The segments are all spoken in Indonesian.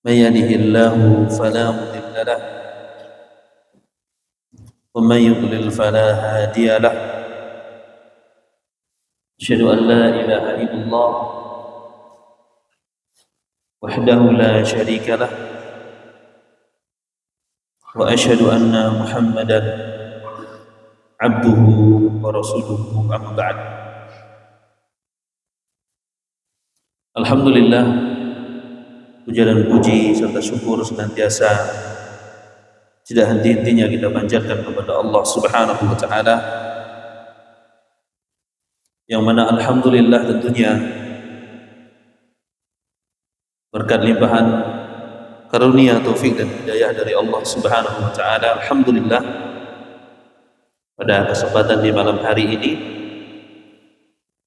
من يهده الله فلا مضل له ومن يضلل فلا هادي له. أشهد أن لا إله إلا الله وحده لا شريك له وأشهد أن محمدا عبده ورسوله. أما بعد. Alhamdulillah, puja dan puji serta syukur senantiasa tidak henti-hentinya kita panjatkan kepada Allah Subhanahu wa taala, yang mana alhamdulillah tentunya berkat limpahan karunia, taufik dan hidayah dari Allah Subhanahu wa taala. Alhamdulillah, pada kesempatan di malam hari ini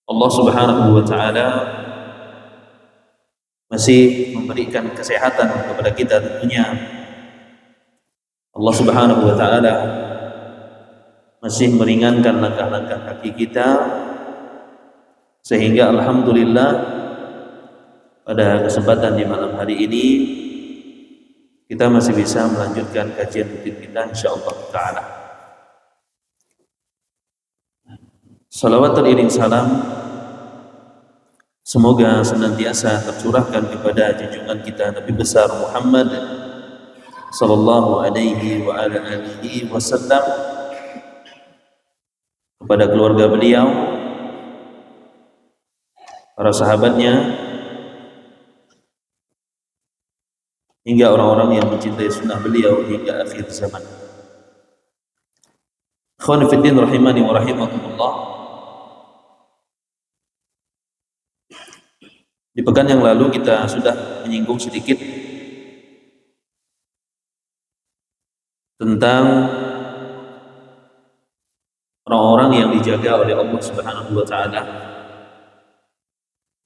Allah Subhanahu wa taala masih memberikan kesehatan kepada kita. Tentunya Allah Subhanahu wa taala masih meringankan langkah-langkah kaki kita, sehingga alhamdulillah pada kesempatan di malam hari ini kita masih bisa melanjutkan kajian rutin kita insyaallah taala. Salawat teriring salam semoga senantiasa tercurahkan kepada junjungan kita Nabi besar Muhammad sallallahu alaihi wa ala alihi wasallam, kepada keluarga beliau, para sahabatnya, hingga orang-orang yang mencintai sunnah beliau hingga akhir zaman. Ikhwan fiddin rahimani wa rahimakumullah. Di pekan yang lalu kita sudah menyinggung sedikit tentang orang-orang yang dijaga oleh Allah Subhanahu wa taala.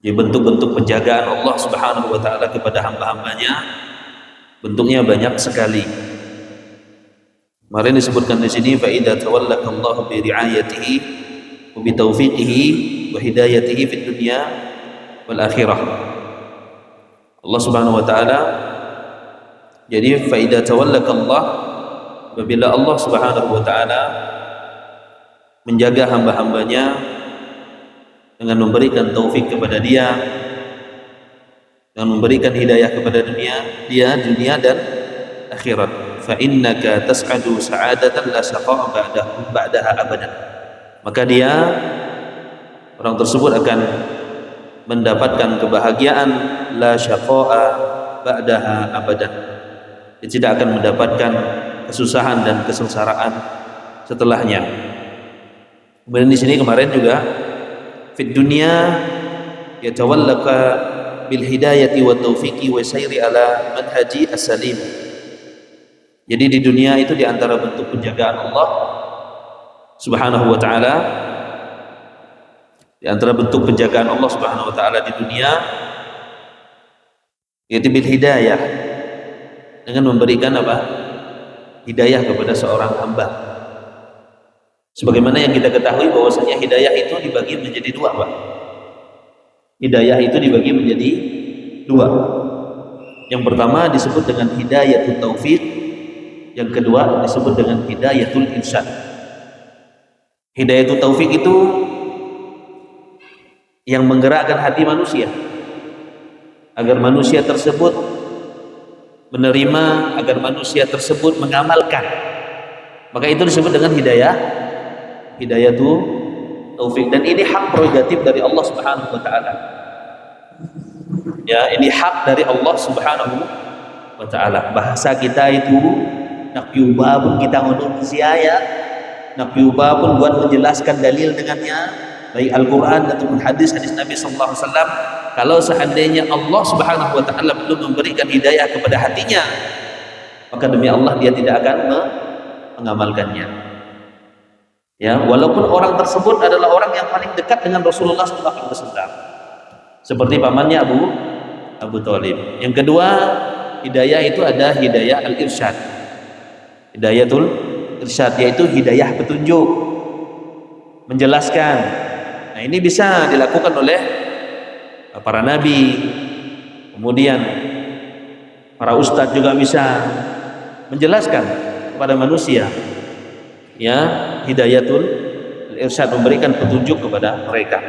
Jadi bentuk-bentuk penjagaan Allah Subhanahu wa taala kepada hamba-hambanya bentuknya banyak sekali. Kemarin disebutkan di sini, fa idza tawallaka Allah bi ri'ayatihi wa bi taufiqihi wa hidayatihi fid dunya wal akhirah. Allah Subhanahu wa taala, jadi fa idza tawallaka Allah, apabila Allah Subhanahu wa taala menjaga hamba-hambanya dengan memberikan taufik kepada dia, dengan memberikan hidayah kepada dunia dan akhirat, fa innaka tas'adu sa'adatan la syaqa'a ba'daha abadan. Maka dia, orang tersebut akan mendapatkan kebahagiaan la syaqa'a ba'daha abadan. Dia tidak akan mendapatkan kesusahan dan kesengsaraan setelahnya. Kemudian di sini kemarin juga fid dunya yatawallaka bil hidayati wa taufiqi wa sayri ala manhaji as-salim. Jadi di dunia itu di antara bentuk penjagaan Allah Subhanahu wa taala, di antara bentuk penjagaan Allah Subhanahu wa taala di dunia yaitu bil hidayah, dengan memberikan apa? Hidayah kepada seorang hamba. Sebagaimana yang kita ketahui bahwasanya hidayah itu dibagi menjadi dua, Pak. Hidayah itu dibagi menjadi dua. Yang pertama disebut dengan hidayatul taufik, yang kedua disebut dengan hidayatul irsyad. Hidayatul taufik itu yang menggerakkan hati manusia agar manusia tersebut menerima, agar manusia tersebut mengamalkan. Maka itu disebut dengan hidayatul taufik, dan ini hak prerogatif dari Allah Subhanahu wa taala. Ya, ini hak dari Allah Subhanahu wa taala. Bahasa kita itu nakyuba pun kita menulis ayat, nakyuba pun buat menjelaskan dalil dengannya, baik Al-Qur'an ataupun hadis Nabi sallallahu alaihi wasallam. Kalau seandainya Allah Subhanahu wa taala belum memberikan hidayah kepada hatinya, maka demi Allah dia tidak akan mengamalkannya. Ya, walaupun orang tersebut adalah orang yang paling dekat dengan Rasulullah SAW, seperti pamannya Abu Thalib. Yang kedua, hidayah itu ada hidayah al-irsyad, hidayatul irsyad, yaitu hidayah petunjuk, menjelaskan. Nah, ini bisa dilakukan oleh para nabi, kemudian Para ustadz juga bisa menjelaskan kepada manusia, ya, hidayatul irsyad, memberikan petunjuk kepada mereka.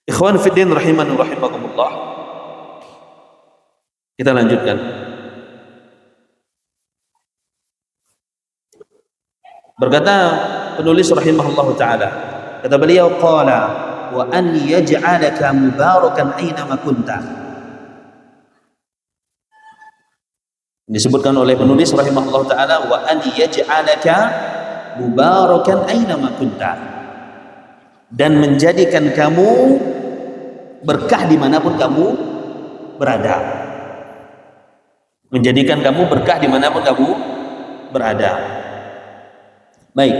Ikhwan fiddin rahimani rahimakumullah. Kita lanjutkan. Berkata penulis rahimahullah taala, kata beliau, qala wa an yaj'alaka mubarakan aina ma kunta. Disebutkan oleh penulis rahimahullah taala, wa an yaj'alaka mubarakan aina ma kunta, dan menjadikan kamu berkah dimanapun kamu berada. Menjadikan kamu berkah dimanapun kamu berada. Baik,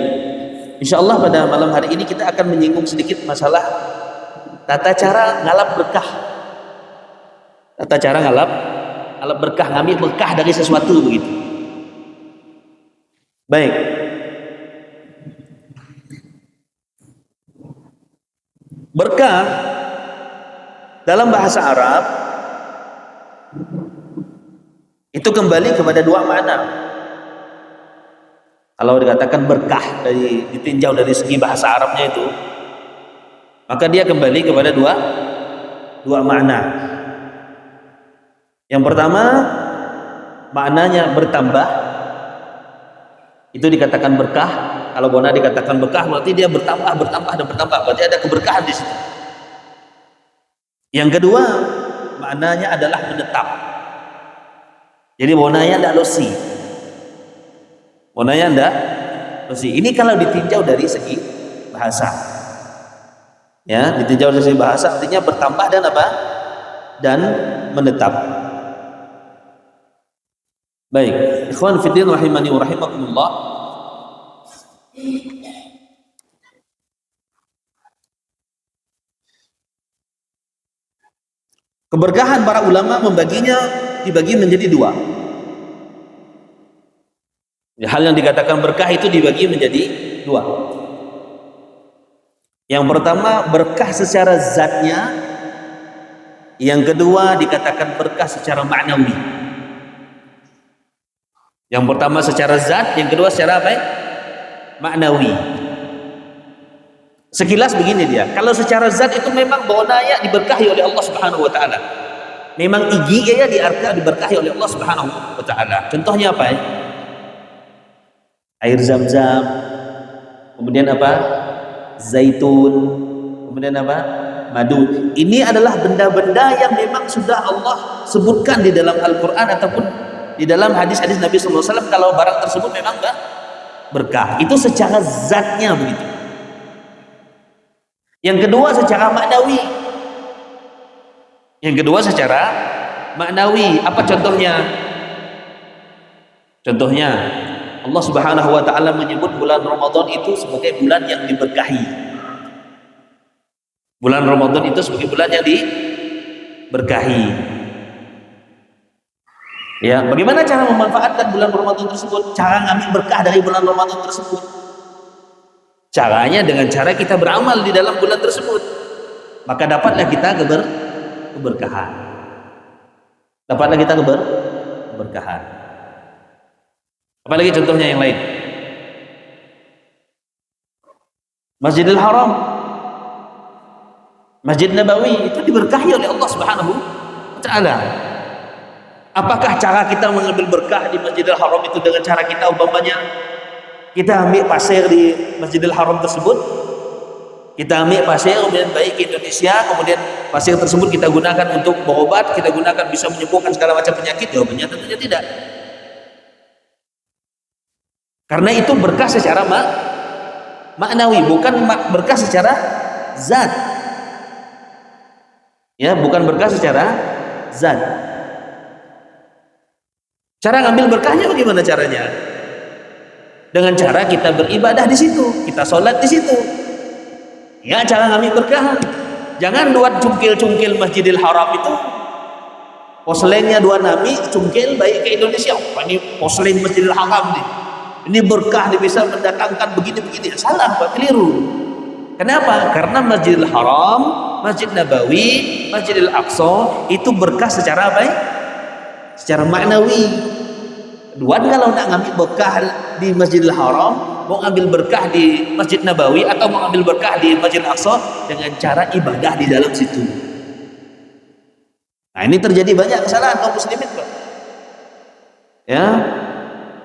insyaallah pada malam hari ini kita akan menyinggung sedikit masalah tata cara ngalap berkah. Tata cara ngalap berkah, ngambil berkah dari sesuatu begitu. Baik. Berkah dalam bahasa Arab itu kembali kepada dua makna. Kalau dikatakan berkah ditinjau dari segi bahasa Arabnya itu, maka dia kembali kepada dua makna. Yang pertama, maknanya bertambah, itu dikatakan berkah. Kalau bona dikatakan berkah, berarti dia bertambah dan bertambah, berarti ada keberkahan di situ. Yang kedua, maknanya adalah menetap. Jadi bonanya tidak losi. Bonanya tidak losi. Ini kalau ditinjau dari segi bahasa. Ya, ditinjau dari segi bahasa artinya bertambah dan apa? Dan menetap. Baik, ikhwan fiddin rahimani wa rahimakumullah. Keberkahan para ulama dibagi menjadi dua. Hal yang dikatakan berkah itu dibagi menjadi dua. Yang pertama berkah secara zatnya, yang kedua dikatakan berkah secara maknawi. Yang pertama secara zat, yang kedua secara apa? Maknawi. Sekilas begini dia. Kalau secara zat itu memang bonanya diberkahi oleh Allah Subhanahu wa taala. Memang gigi ya diberkahi oleh Allah Subhanahu wa taala. Contohnya apa ya? Air Zam-Zam. Kemudian apa? Zaitun. Kemudian apa? Madu. Ini adalah benda-benda yang memang sudah Allah sebutkan di dalam Al-Qur'an ataupun di dalam hadis-hadis Nabi sallallahu alaihi wasallam kalau barang tersebut memang berkah. Itu secara zatnya begitu. Yang kedua secara maknawi. Apa contohnya? Contohnya Allah Subhanahu wa taala menyebut bulan Ramadan itu sebagai bulan yang diberkahi. Bulan Ramadan itu sebagai bulan yang diberkahi. Ya, bagaimana cara memanfaatkan bulan Ramadan tersebut? Cara ngambil berkah dari bulan Ramadan tersebut. Caranya dengan cara kita beramal di dalam bulan tersebut. Maka dapatlah kita keberkahan. Dapatlah kita keberkahan. Apalagi contohnya yang lain? Masjidil Haram, Masjid Nabawi itu diberkahi oleh Allah Subhanahu wa taala. Apakah cara kita mengambil berkah di Masjidil Haram itu dengan cara kita umpamanya kita ambil pasir di Masjidil Haram tersebut, kita ambil pasir kemudian baik ke Indonesia, kemudian pasir tersebut kita gunakan untuk berobat, kita gunakan bisa menyembuhkan segala macam penyakit? Jawabannya tentunya tidak. Karena itu berkah secara maknawi, bukan berkah secara zat. Ya, bukan berkah secara zat. Cara ngambil berkahnya bagaimana caranya? Dengan cara kita beribadah di situ, kita sholat di situ. Ya, cara ngambil berkah. Jangan buat cungkil-cungkil Masjidil Haram itu. Poslennya dua nami, cungkil baik ke Indonesia. Oh, ini poslen Masjidil Haram nih. Ini berkah, nih bisa mendatangkan begini-begini. Salah, Pak, keliru. Kenapa? Karena Masjidil Haram, Masjid Nabawi, Masjidil Aqsa itu berkah secara apa ya? secara maknawi. Duan kalau nak ngambil berkah di Masjidil Haram, mau ambil berkah di Masjid Nabawi atau mau ambil berkah di Masjid Aqsa dengan cara ibadah di dalam situ. Nah, ini terjadi banyak kesalahan kaum muslimin, Pak. Ya.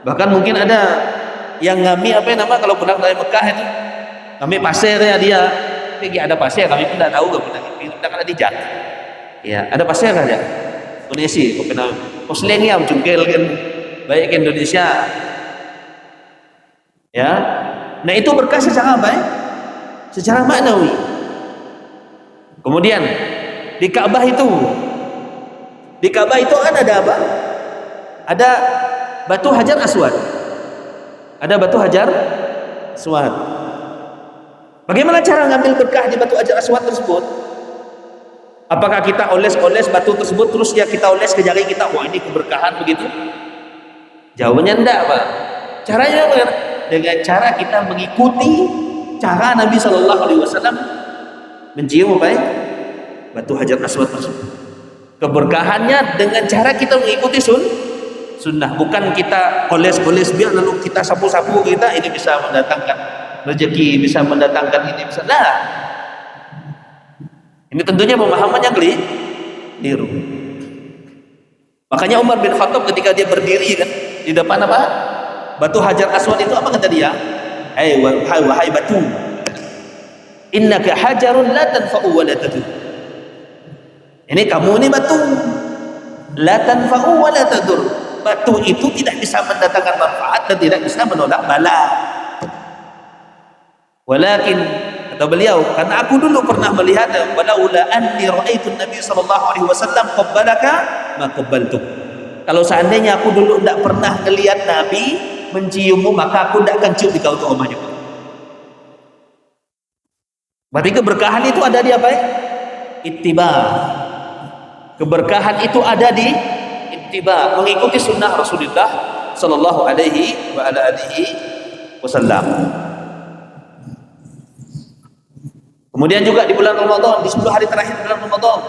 Bahkan mungkin ada yang ngambil apa nama kalau pulang dari Mekah itu, ngambil pasirnya dia. Pergi ada pasir, kami pun tidak tahu kita kan di jak. Ya, ada pasir aja. Kondisi, kau pernah poslengnya mencungkil kan. Baik ke Indonesia, ya. Nah itu berkah secara apa? Secara maknawi. Kemudian di Ka'bah itu ada apa? Ada batu Hajar Aswad. Ada batu Hajar Aswad. Bagaimana cara ngambil berkah di batu Hajar Aswad tersebut? Apakah kita oles-oles batu tersebut terus ya kita oles ke jari kita? Wah ini keberkahan begitu? Jawabannya enggak, Pak. Caranya apa? Dengan cara kita mengikuti cara Nabi Shallallahu Alaihi Wasallam mencium apa? Batu Hajar Aswad tersebut. Keberkahannya dengan cara kita mengikuti sunnah, bukan kita oles-oles biar lalu kita sapu-sapu kita ini bisa mendatangkan rezeki, bisa mendatangkan ini bisa. Nah, ini tentunya pemahamannya keliru. Makanya Umar bin Khattab ketika dia berdiri kan di depan apa? Batu Hajar Aswad itu apa kata dia? Wahai batu, innaka hajarun la tanfa'u wa la tadur. Ini kamu ini batu, la tanfa'u wa la tadur. Batu itu tidak bisa mendatangkan manfaat dan tidak bisa menolak bala. Walakin kata beliau, karena aku dulu pernah melihat, walaula anni ra'aitu Nabi sallallahu alaihi wasallam qabbalaka ma qabbaltuk. Kalau seandainya aku dulu tidak pernah melihat Nabi menciummu, maka aku tidak akan cium di kau tu rumahnya. Berarti keberkahan itu ada di apa? Ittiba. Keberkahan itu ada di ittiba, mengikuti sunnah Rasulullah sallallahu alaihi wa ala alihi wasallam. Kemudian juga di bulan Ramadan, di 10 hari terakhir bulan Ramadan.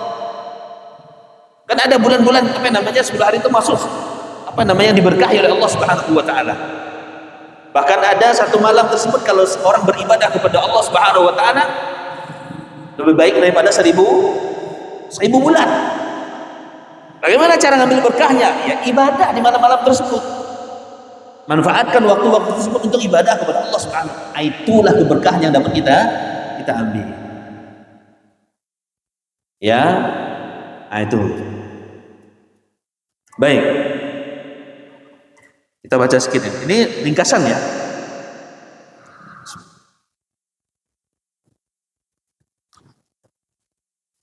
Kan ada bulan-bulan apa namanya 10 hari itu masuk apa namanya diberkahi oleh Allah Subhanahu wa taala. Bahkan ada satu malam tersebut kalau orang beribadah kepada Allah Subhanahu wa taala lebih baik daripada 1000 bulan. Bagaimana cara ngambil berkahnya? Ya ibadah di malam-malam tersebut. Manfaatkan waktu-waktu tersebut untuk ibadah kepada Allah Subhanahu wa taala. Itulah keberkahan yang dapat kita ambil. Ya. Nah, itu. Baik. Kita baca sedikit. Ini ringkasan ya.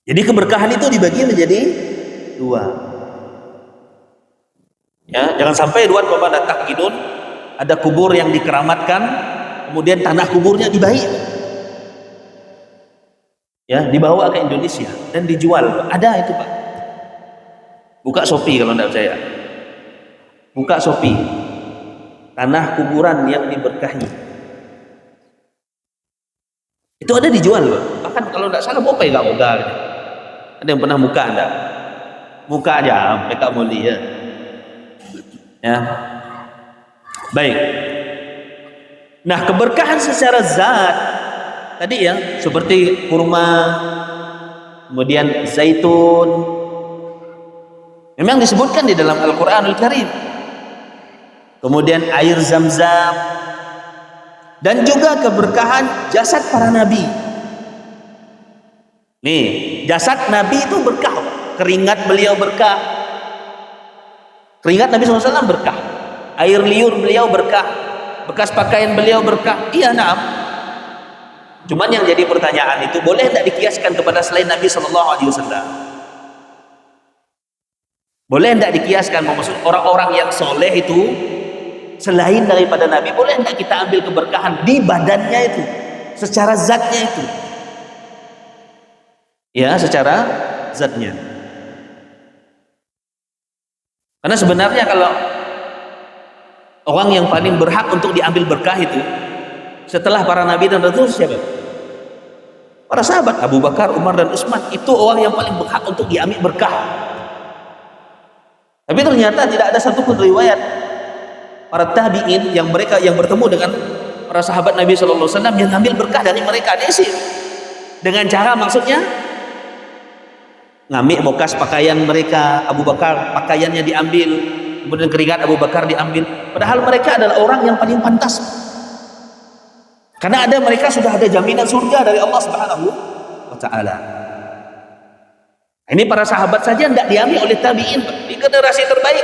Jadi keberkahan itu dibagi menjadi 2. Ya, jangan sampai duan bapak datang gidun, ada kubur yang dikeramatkan, kemudian tanah kuburnya dibaik. Ya, dibawa ke Indonesia dan dijual. Ada itu, Pak. Buka Shopee kalau tidak percaya. Buka Shopee. Tanah kuburan yang diberkahi. Itu ada dijual, Pak. Bahkan kalau tidak salah bopai enggak buka. Ada yang pernah buka enggak? Buka aja, mereka mau lihat. Ya. Baik. Nah, keberkahan secara zat tadi ya, seperti kurma, kemudian zaitun, memang disebutkan di dalam Al-Quranul Karim. Kemudian air zam-zam, dan juga keberkahan jasad para nabi. Nih, jasad nabi itu berkah, keringat beliau berkah, keringat Nabi SAW berkah, air liur beliau berkah, bekas pakaian beliau berkah. Iya, naam. Cuman yang jadi pertanyaan itu, boleh tidak dikiaskan kepada selain Nabi SAW? Boleh tidak dikiaskan, maksud orang-orang yang soleh itu selain daripada Nabi, boleh tidak kita ambil keberkahan di badannya itu, secara zatnya itu? Ya, secara zatnya. Karena sebenarnya kalau orang yang paling berhak untuk diambil berkah itu setelah para nabi dan rasul siapa? Para sahabat Abu Bakar, Umar dan Utsman. Itu orang yang paling berhak untuk diambil berkah. Tapi ternyata tidak ada satu pun riwayat para tabi'in yang mereka yang bertemu dengan para sahabat Nabi sallallahu alaihi wasallam yang ngambil berkah dari mereka. Dia sih dengan cara, maksudnya ngambil bekas pakaian mereka. Abu Bakar pakaiannya diambil, kemudian keringat Abu Bakar diambil, padahal mereka adalah orang yang paling pantas, karena mereka sudah ada jaminan surga dari Allah Subhanahu wa taala. Ini para sahabat saja tidak diambil oleh tabi'in di generasi terbaik.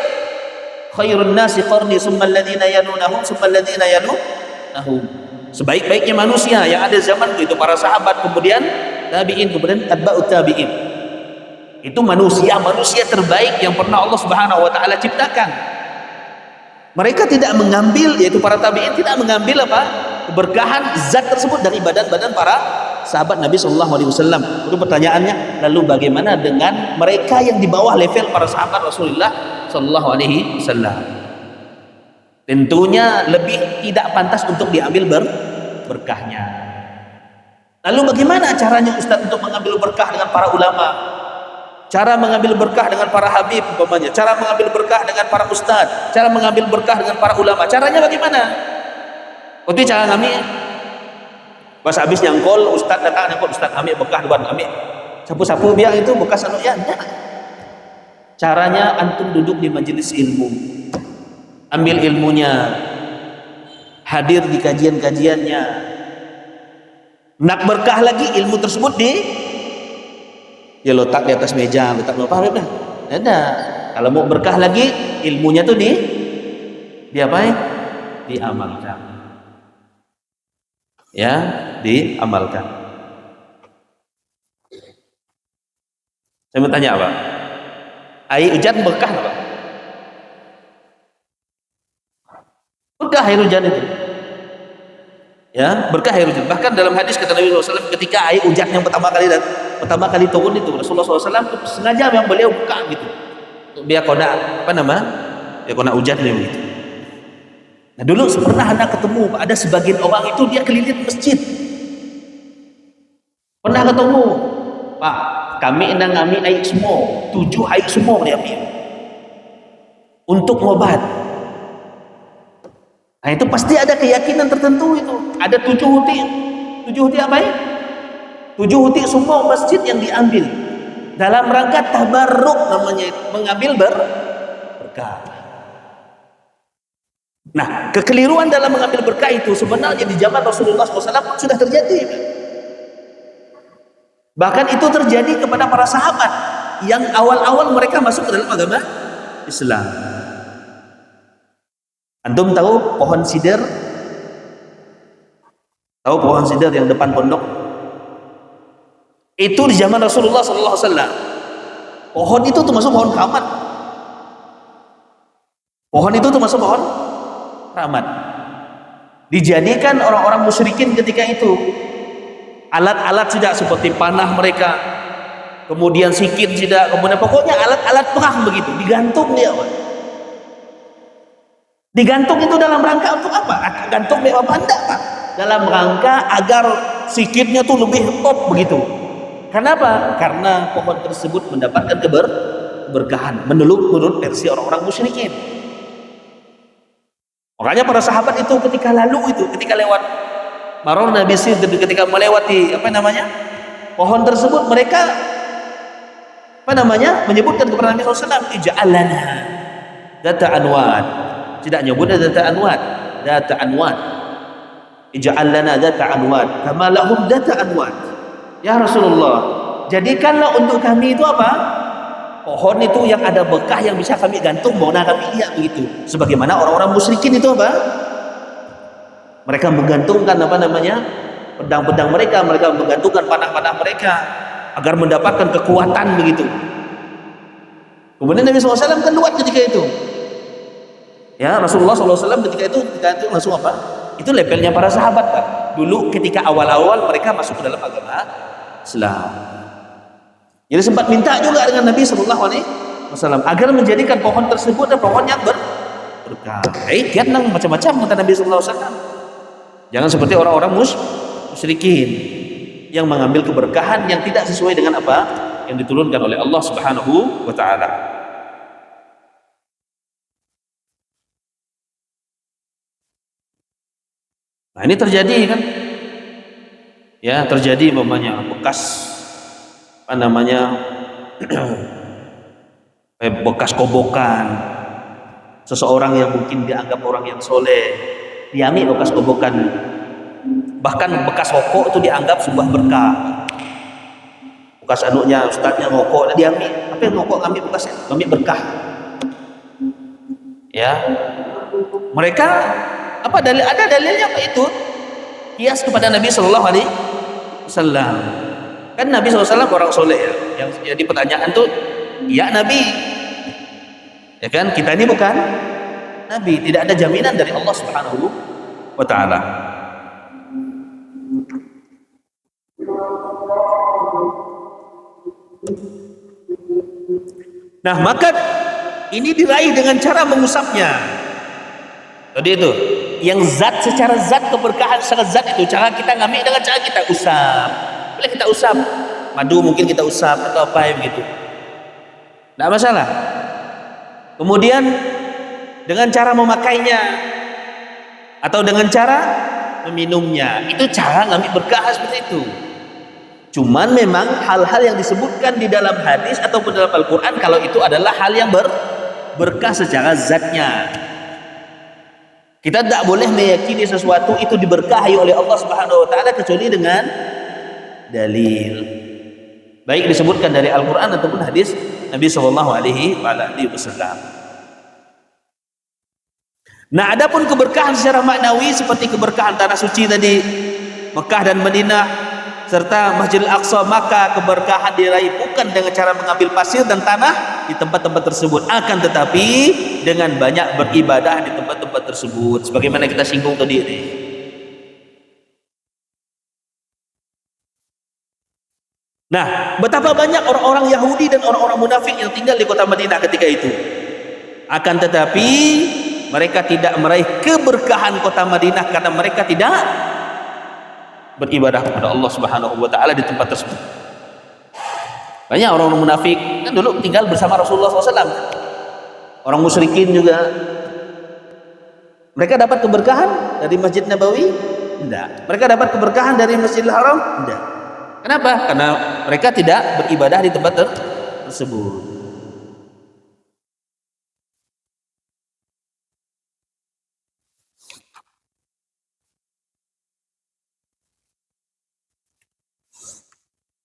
Khairun nasi qarni summa alladziina yalunahum summa alladziina yalunahum. Sebaik-baiknya manusia yang ada zaman itu para sahabat, kemudian tabi'in, kemudian atba'ut tabi'in. Itu manusia terbaik yang pernah Allah Subhanahu wa taala ciptakan. Mereka tidak mengambil, yaitu para tabi'in tidak mengambil keberkahan zat tersebut dari badan-badan para sahabat Nabi sallallahu alaihi wasallam. Itu pertanyaannya, lalu bagaimana dengan mereka yang di bawah level para sahabat Rasulullah sallallahu alaihi wasallam? Tentunya lebih tidak pantas untuk diambil berkahnya. Lalu bagaimana caranya Ustaz untuk mengambil berkah dengan para ulama? Cara mengambil berkah dengan para habib umpamanya, cara mengambil berkah dengan para ustaz, cara mengambil berkah dengan para ulama. Caranya bagaimana? Seperti cara kami pas habis nyangkol, ustaz datang nyangkol, ustaz ambil bekah duan, ambil sapu-sapu biar itu bekas anu ya. Caranya antum duduk di majelis ilmu, ambil ilmunya, hadir di kajian-kajiannya. Nak berkah lagi ilmu tersebut letak di atas meja, letak apa? Ada. Kalau mau berkah lagi ilmunya tuh diamalkan. Ya, diamalkan. Saya mau tanya apa? Air hujan berkah apa? Berkah air hujan itu. Ya, berkah air hujan. Bahkan dalam hadis kata Nabi SAW, ketika air hujan yang pertama kali turun itu, Rasulullah SAW sengaja yang beliau buka gitu, biar kena biar kena hujan begitu. Nah dulu pernah anak ketemu ada sebagian orang itu dia keliling masjid, pernah ketemu, Pak, kami ngambil air semua, 7 air semua dia ambil untuk ngobat. Nah itu pasti ada keyakinan tertentu itu, ada 7 huti apa ya? 7 huti semua masjid yang diambil dalam rangka tabarruk, namanya itu mengambil berkah. Nah, kekeliruan dalam mengambil berkah itu sebenarnya di zaman Rasulullah SAW sudah terjadi. Bahkan itu terjadi kepada para sahabat yang awal-awal mereka masuk ke dalam agama Islam. Antum tahu pohon sidr? Tahu pohon sidr yang depan pondok? Itu di zaman Rasulullah SAW. Pohon itu termasuk pohon keramat. Pohon itu termasuk pohon keramat. Dijadikan orang-orang musyrikin ketika itu alat-alat tidak seperti panah mereka, kemudian sikit tidak, kemudian pokoknya alat-alat perang begitu digantung dia. Digantung itu dalam rangka untuk apa? Gantung apa anda Pak? Dalam rangka agar sikitnya tuh lebih top begitu. Kenapa? Karena pohon tersebut mendapatkan keberkahan menurut versi orang-orang musyrikin. Makanya para sahabat itu ketika lewat maror Nabi Sidr, ketika melewati pohon tersebut, mereka menyebutkan kepada Nabi SAW, ija'alana data anwat. Tidak nyebutnya data anwat, ija'alana data anwat kama lahum data anwat. Ya Rasulullah, jadikanlah untuk kami itu pohon itu yang ada bekah yang bisa kami gantung, mau kami lihat begitu. Sebagaimana orang-orang musyrikin itu mereka menggantungkan pedang-pedang mereka menggantungkan panah-panah mereka agar mendapatkan kekuatan begitu. Kemudian Nabi SAW kan lewat ketika itu. Ya, Rasulullah SAW ketika itu langsung itu levelnya para sahabat Pak. Dulu ketika awal-awal mereka masuk ke dalam agama Islam. Jadi sempat minta juga dengan Nabi SAW agar menjadikan pohon tersebut pohon yang berkah. Kiat nang macam-macam kata Nabi SAW. Jangan seperti orang-orang musyrikin yang mengambil keberkahan yang tidak sesuai dengan apa yang diturunkan oleh Allah Subhanahu wa taala. Nah, ini terjadi kan? Ya, terjadi umpamanya bekas apa namanya? Bekas kobokan seseorang yang mungkin dianggap orang yang soleh, diambil bekas kobokan, bahkan bekas rokok itu dianggap sebuah berkah. Bekas anaknya, ustadznya rokok, diambil, apa yang rokok ngambil bekasnya, ngambil berkah. Ya, mereka apa dalil, ada dalilnya apa itu? Kias kepada Nabi Shallallahu Alaihi Wasallam. Kan Nabi SAW orang soleh ya. Yang jadi pertanyaan tuh, ya Nabi, ya kan, kita ini bukan Nabi, tidak ada jaminan dari Allah Subhanahu wa Ta'ala. Nah, maka ini diraih dengan cara mengusapnya. Tadi itu, yang zat, secara zat keberkahan secara zat itu cara kita ngambil dengan cara kita usap. Boleh kita usap, madu mungkin kita usap atau apa ya begitu, tidak masalah. Kemudian dengan cara memakainya atau dengan cara meminumnya, itu cara ngambil berkah seperti itu. Cuman memang hal-hal yang disebutkan di dalam hadis ataupun dalam Al-Quran, kalau itu adalah hal yang berkah secara zatnya, kita tidak boleh meyakini sesuatu itu diberkahi oleh Allah Subhanahu wa Ta'ala kecuali dengan dalil, baik disebutkan dari Al-Quran ataupun hadis Nabi Shallallahu Alaihi Wasallam. Nah, adapun keberkahan secara maknawi seperti keberkahan tanah suci tadi, Mekah dan Madinah serta Masjidil Aqsa, maka keberkahan diraih bukan dengan cara mengambil pasir dan tanah di tempat-tempat tersebut, akan tetapi dengan banyak beribadah di tempat-tempat tersebut, sebagaimana kita singgung tadi ini. Nah, betapa banyak orang-orang Yahudi dan orang-orang munafik yang tinggal di kota Madinah ketika itu. Akan tetapi mereka tidak meraih keberkahan kota Madinah karena mereka tidak beribadah kepada Allah Subhanahu wa Ta'ala di tempat tersebut. Banyak orang-orang munafik kan dulu tinggal bersama Rasulullah SAW. Orang musyrikin juga, mereka dapat keberkahan dari Masjid Nabawi? Tidak. Mereka dapat keberkahan dari Masjidil Haram? Tidak. Kenapa? Karena mereka tidak beribadah di tempat tersebut.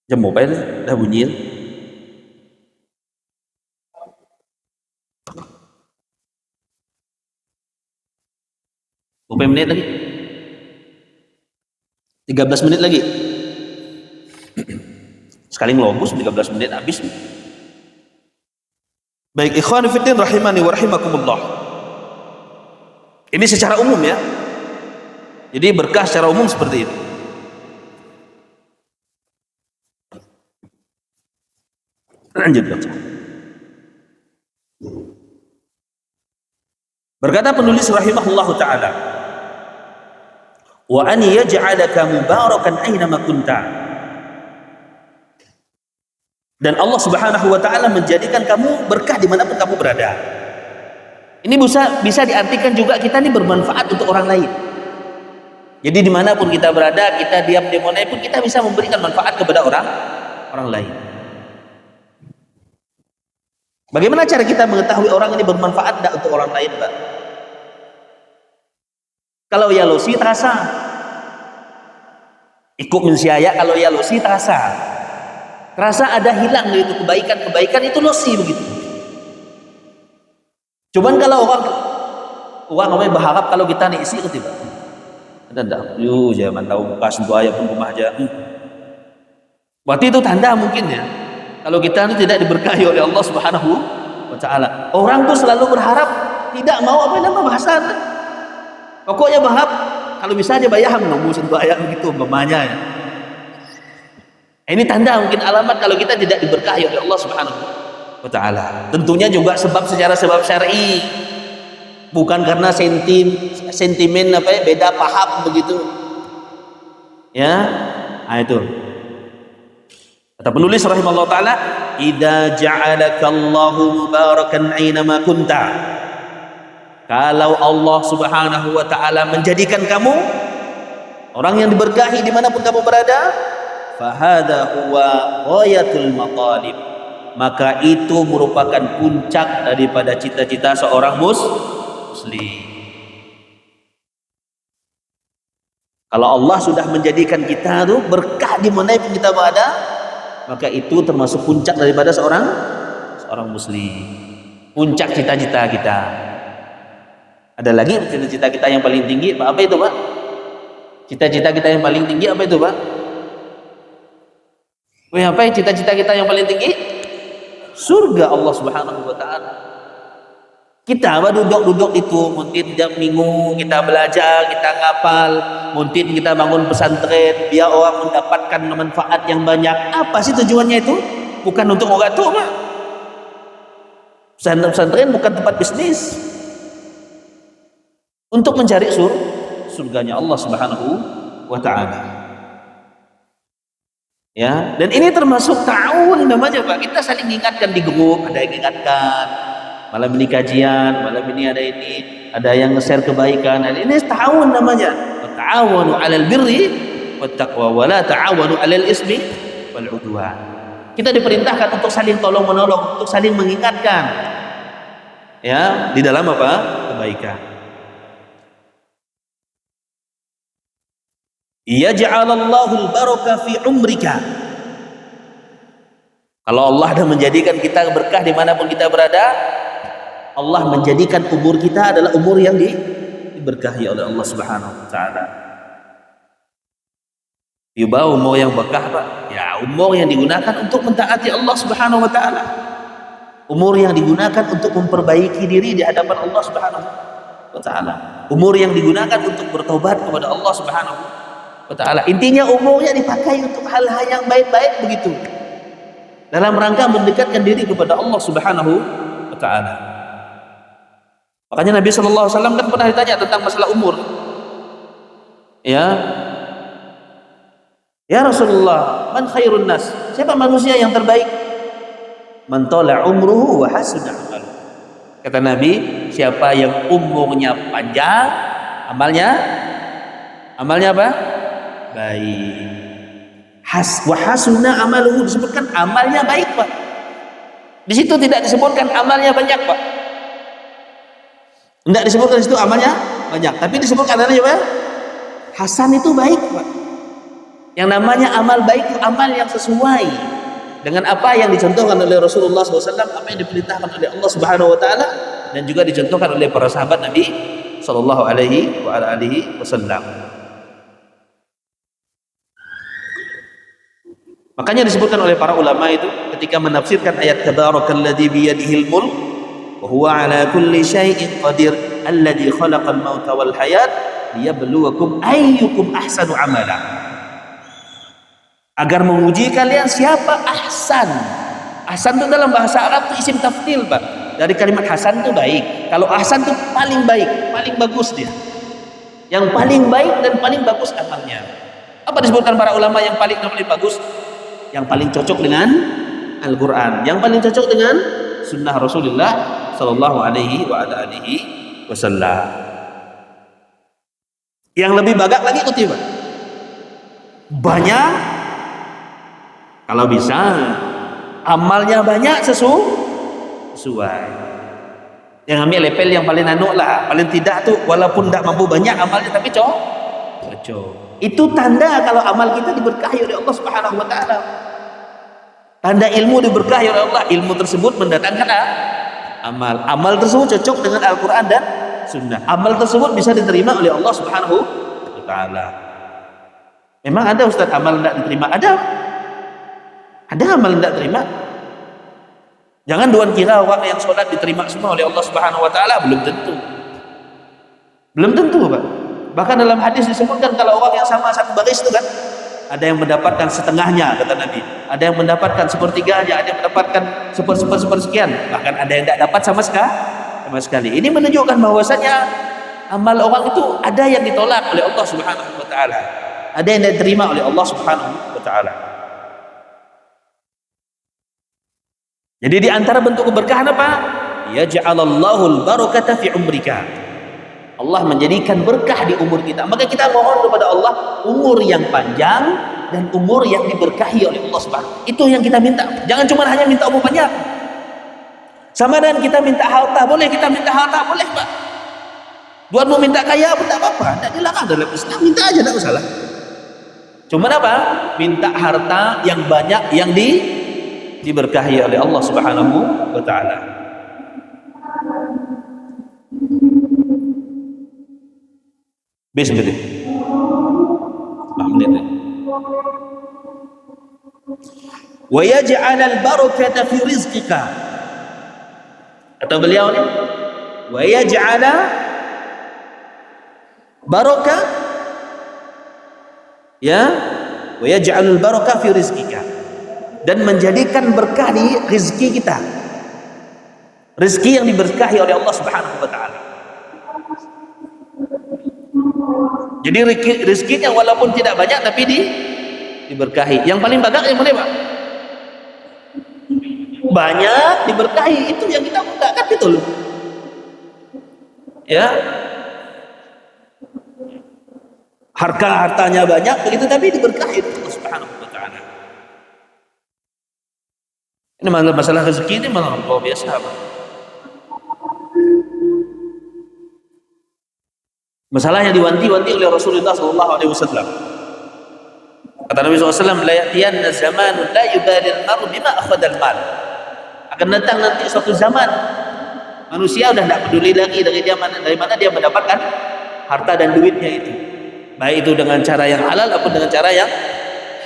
Jam mobile dah bunyi. Berapa menit lagi? 13 menit lagi. Sekali ngelobus 13 menit habis. Baik, ikhwan fillah rahimani wa rahimakumullah. Ini secara umum ya. Jadi berkah secara umum seperti itu. Lanjut baca. Berkata penulis rahimahullahu ta'ala, wa an yaj'alaka mubarakan aynama kunta, dan Allah Subhanahu wa ta'ala menjadikan kamu berkah dimanapun kamu berada. Ini bisa diartikan juga kita ini bermanfaat untuk orang lain. Jadi dimanapun kita berada, kita diam di mana pun, kita bisa memberikan manfaat kepada orang lain. Bagaimana cara kita mengetahui orang ini bermanfaat tidak untuk orang lain, Pak? Kalau ya losi terasa, ikut mensiaya, kalau ya losi terasa ada hilang itu kebaikan itu losi begitu. Cuman kalau orang namanya berharap kalau kita nih isi ketiba, ada jangan tahu muka sentuh ayat pun rumah aja. Berarti itu tanda mungkin ya, kalau kita ini tidak diberkahi oleh Allah Subhanahu wa Ta'ala. Orang tuh selalu berharap, tidak mau bahasa. Pokoknya berharap kalau bisa aja bayar nomor sentuh ayat begitu umpamanya ya. Ini tanda mungkin alamat kalau kita tidak diberkahi oleh Allah Subhanahu wa Ta'ala. Tentunya juga sebab syar'i, bukan karena sentimen beda paham begitu. Ya, nah itu. Kata penulis rahimahullah ta'ala, idza ja'alakallahu mubarakan aynama kunta, kalau Allah Subhanahu wa ta'ala menjadikan kamu Orang yang diberkahi dimanapun kamu berada, fahada huwa ghayatul maqalib, maka itu merupakan puncak daripada cita-cita seorang muslim. Kalau Allah sudah menjadikan kita itu berkah dimanapun kita berada, maka itu termasuk puncak daripada seorang muslim. Puncak cita-cita kita. Ada lagi cita-cita kita yang paling tinggi, apa itu, Pak? Cita-cita kita yang paling tinggi apa itu, Pak? Apa ya cita-cita kita yang paling tinggi? Surga Allah Subhanahu wa taala. Kita duduk-duduk itu, mungkin tiap minggu kita belajar, kita ngapal, mungkin kita bangun pesantren biar orang mendapatkan manfaat yang banyak. Apa sih tujuannya itu? Bukan untuk orang tua, Pak. Pesantren bukan tempat bisnis. Untuk mencari surganya Allah Subhanahu wa taala. Ya, dan ini termasuk ta'awun namanya, Pak. Kita saling ingatkan di grup, ada yang ingatkan, malam ini kajian, malam ini ada yang nge-share kebaikan. Ini ta'awun namanya. Ta'awunu 'alal birri wat taqwa wa la ta'awunu 'alal ismi wal 'udwan. Kita diperintahkan untuk saling tolong-menolong, untuk saling mengingatkan. Ya, di dalam apa? Kebaikan. Yaj'alallahul baraka fi umrika. Kalau Allah dah menjadikan kita berkah dimanapun kita berada, Allah menjadikan umur kita adalah umur yang diberkahi oleh Allah Subhanahu wa taala. Yuba umur yang berkah, Pak. Ya, umur yang digunakan untuk mentaati Allah Subhanahu wa taala. Umur yang digunakan untuk memperbaiki diri di hadapan Allah Subhanahu wa taala. Umur yang digunakan untuk bertobat kepada Allah Subhanahu wa taala. Intinya umurnya dipakai untuk hal-hal yang baik-baik begitu. Dalam rangka mendekatkan diri kepada Allah Subhanahu wa taala. Makanya Nabi sallallahu alaihi wasallam kan pernah ditanya tentang masalah umur. Ya Rasulullah, man khairun nas? Siapa manusia yang terbaik? Man tala umruhu wa hasuna amaluhu. Kata Nabi, siapa yang umurnya panjang, amalnya apa? Baik. Wa hasuna amaluhu, disebutkan amalnya baik, Pak. Di situ tidak disebutkan amalnya banyak, Pak. Tidak disebutkan di situ amalnya banyak, tapi disebutkan adanya apa? Hasan itu baik, Pak. Yang namanya amal baik itu amal yang sesuai dengan apa yang dicontohkan oleh Rasulullah SAW, apa yang diperintahkan oleh Allah Subhanahu wa taala, dan juga dicontohkan oleh para sahabat Nabi sallallahu alaihi wasallam. Makanya disebutkan oleh para ulama itu ketika menafsirkan ayat tabarakalladzi biyadihil mulk wa huwa ala kulli syai'in qadir alladzi khalaqal mauta wal hayat liyabluwakum ayyukum ahsanu amala. Agar menguji kalian siapa ahsan. Ahsan itu dalam bahasa Arab itu isim tafdil, Pak. Dari kalimat hasan itu baik. Kalau ahsan itu paling baik, paling bagus dia. Yang paling baik dan paling bagus amalnya. Apa disebutkan para ulama yang paling bagus? Yang paling cocok dengan Al-Quran, yang paling cocok dengan sunnah Rasulullah sallallahu alaihi wasallam. Yang lebih bagus lagi kutiba banyak. Kalau bisa amalnya banyak sesuai. Yang ambil level yang paling anu lah, paling tidak tuh walaupun tidak mampu banyak amalnya tapi cocok. Itu tanda kalau amal kita diberkahi oleh Allah Subhanahu wa taala. Tanda ilmu diberkahi oleh Allah, ilmu tersebut mendatangkan amal. Amal tersebut cocok dengan Al-Qur'an dan sunnah. Amal tersebut bisa diterima oleh Allah Subhanahu wa taala. Memang ada Ustaz amal tidak diterima? Ada amal tidak terima. Jangan duan kira orang yang sholat diterima semua oleh Allah Subhanahu wa taala, belum tentu, Pak. Bahkan dalam hadis disebutkan kalau orang yang sama satu baris itu kan, ada yang mendapatkan setengahnya kata Nabi, ada yang mendapatkan sepertiganya, ada yang mendapatkan sepersekian, bahkan ada yang tidak dapat sama sekali. Ini menunjukkan bahwasanya amal orang itu ada yang ditolak oleh Allah Subhanahu wa taala, ada yang diterima oleh Allah Subhanahu wa taala. Jadi di antara bentuk keberkahan apa? Yaj'alallahul barakata fi umrika. Allah menjadikan berkah di umur kita. Maka kita mohon kepada Allah umur yang panjang dan umur yang diberkahi oleh Allah Subhanahu. Itu yang kita minta. Jangan cuma hanya minta umur panjang. Sama dengan kita minta harta, boleh kita minta harta, boleh Pak. Tuhan mau minta kaya pun tak apa-apa, tidak dilarang dalam Islam, minta aja tidak masalah. Cuma apa? Minta harta yang banyak yang diberkahi oleh Allah Subhanahu wa taala. Bismillah. Menit. Wa yaj'al al-barakata fi rizqika. Kata beliau ni, wa yaj'al barakah ya, wa yaj'al al-barakah fi rizqika, dan menjadikan berkah di rezeki kita. Rezeki yang diberkahi oleh Allah Subhanahu wa taala. Jadi rezekinya walaupun tidak banyak tapi diberkahi. Yang paling banyak yang mana Pak? Banyak diberkahi, itu yang kita minta kan, betul. Ya. Hartanya banyak begitu tapi diberkahi oleh Allah Subhanahu wa taala. Ini masalah rezeki ini malah luar biasa Pak. Masalah yang diwanti-wanti oleh Rasulullah SAW. Kata Nabi SAW, la ya'tiyanna zamanun la yubali al-mar'u bima akhadha al-mal. Akan datang nanti suatu zaman manusia sudah tidak peduli lagi dari mana dia mendapatkan harta dan duitnya itu. Baik itu dengan cara yang halal ataupun dengan cara yang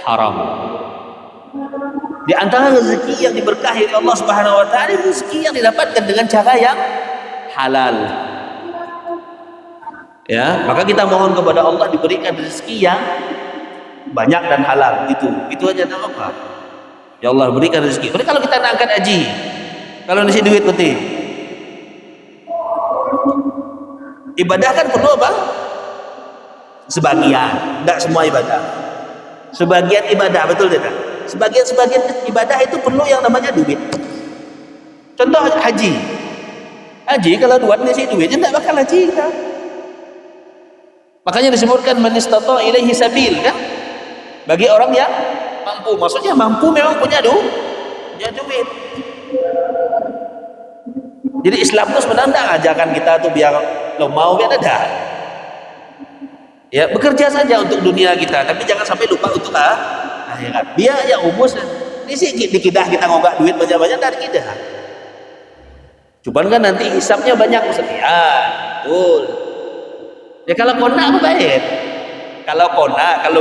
haram. Di antara rezeki yang diberkahi oleh Allah Subhanahu wa taala, rezeki yang didapatkan dengan cara yang halal. Ya, maka kita mohon kepada Allah diberikan rezeki yang banyak dan halal. Itu aja, tak apa. Ya Allah berikan rezeki. Tapi kalau kita nak angkat haji, kalau nasi duit putih, ibadah kan perlu apa? Sebagian, tidak semua ibadah. Sebagian ibadah, betul tidak? Sebagian ibadah itu perlu yang namanya duit. Contoh haji. Haji kalau buat nasi duitnya tidak bakal haji kita. Makanya disebutkan man istata ilaihi sabil, kan? Bagi orang yang mampu, maksudnya mampu memang punya duit. Jadi Islam itu sebenarnya ajakan kita tuh biar lo mau biar ada. Ya, bekerja saja untuk dunia kita, tapi jangan sampai lupa untuk akhirat. Biar ya umus ini sih dikidah kita ngogak duit banyak-banyak dari kidah. Cuman kan nanti hisapnya banyak maksudnya. Ya, betul. Ya kalau kona apa baik? Kalau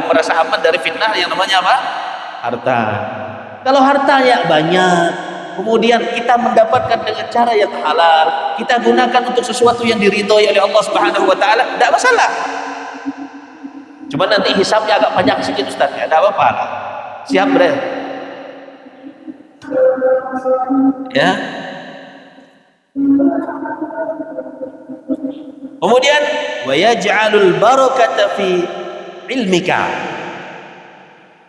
merasa aman dari fitnah yang namanya apa? Harta. Kalau hartanya banyak, kemudian kita mendapatkan dengan cara yang halal, kita gunakan untuk sesuatu yang diridhoi oleh Allah Subhanahu wa taala, tidak masalah. Cuma nanti hisabnya agak panjang sedikit Ustaz, ya tidak apa-apa lah. Siap bre. Ya. Kemudian wa yaj'alul barakata fi ilmika,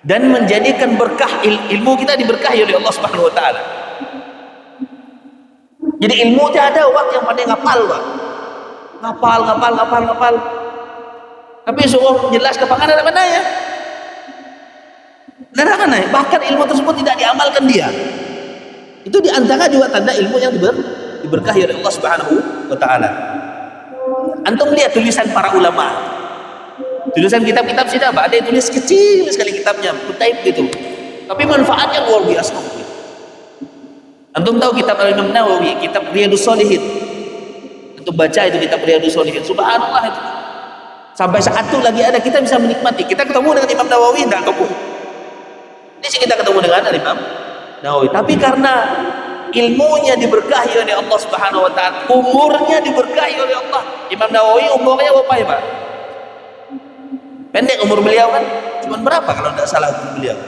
dan menjadikan berkah ilmu kita diberkahi oleh Allah Subhanahu wa taala. Jadi ilmu itu ada orang yang pandai ngapal, Pak. Ngapal. Tapi suruh jelas ke panganan mana ya? Tidak mana ya? Bahkan ilmu tersebut tidak diamalkan dia. Itu diantara juga tanda ilmu yang diberkahi oleh Allah Subhanahu wa taala. Antum lihat tulisan para ulama, tulisan kitab-kitab sini apa? Ada yang tulis kecil sekali kitabnya, kutaib gitu, tapi manfaatnya luar biasa. Antum tahu kitab Imam Nawawi, kitab Riyadhus Shalihin? Antum baca itu kitab Riyadhus Shalihin, subhanallah itu. Sampai saat itu lagi ada kita bisa menikmati. Kita ketemu dengan Imam Nawawi enggak ketemu. Ini sih kita ketemu dengan Imam Nawawi, tapi karena ilmunya diberkahi oleh Allah Subhanahu wa taala, umurnya diberkahi oleh Allah. Imam Nawawi umurnya berapa ya, Pak? Pendek umur beliau kan? Cuman berapa kalau tidak salah umur beliau?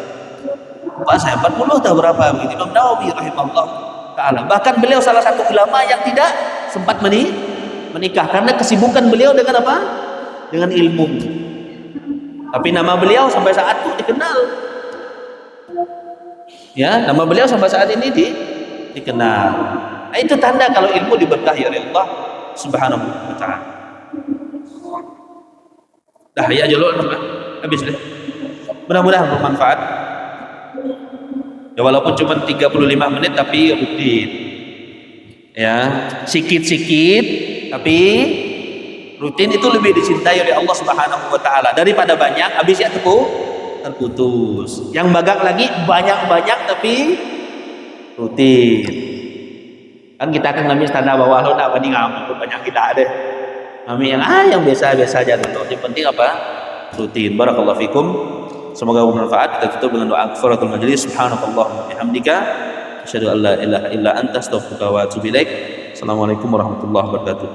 Pak, saya 40 atau berapa begitu. Imam Nawawi rahimahullah taala. Bahkan beliau salah satu ulama yang tidak sempat menikah karena kesibukan beliau dengan apa? Dengan ilmu. Tapi nama beliau sampai saat itu dikenal. Ya, nama beliau sampai saat ini dikenal. Nah, itu tanda kalau ilmu diberkahi oleh Allah Subhanahu wa taala. Dah ya aja lo habis deh. Mudah-mudahan bermanfaat. Ya walaupun cuma 35 menit tapi rutin. Ya, sikit-sikit tapi rutin itu lebih dicintai oleh Allah Subhanahu wa taala daripada banyak habisnya terputus. Yang bagak lagi banyak-banyak tapi rutin. Kan kita akan ngambil standar bawah lo nak banding ngambil banyak kita deh. Ngambil yang biasa-biasa aja dulu. Yang penting apa? Rutin. Barakallahu fikum. Semoga bermanfaat. Kita tutup dengan doa kafaratul majlis. Subhanakallahumma bihamdika asyhadu an la ilaha illa anta astaghfiruka wa atubu ilaik. Assalamualaikum warahmatullahi wabarakatuh.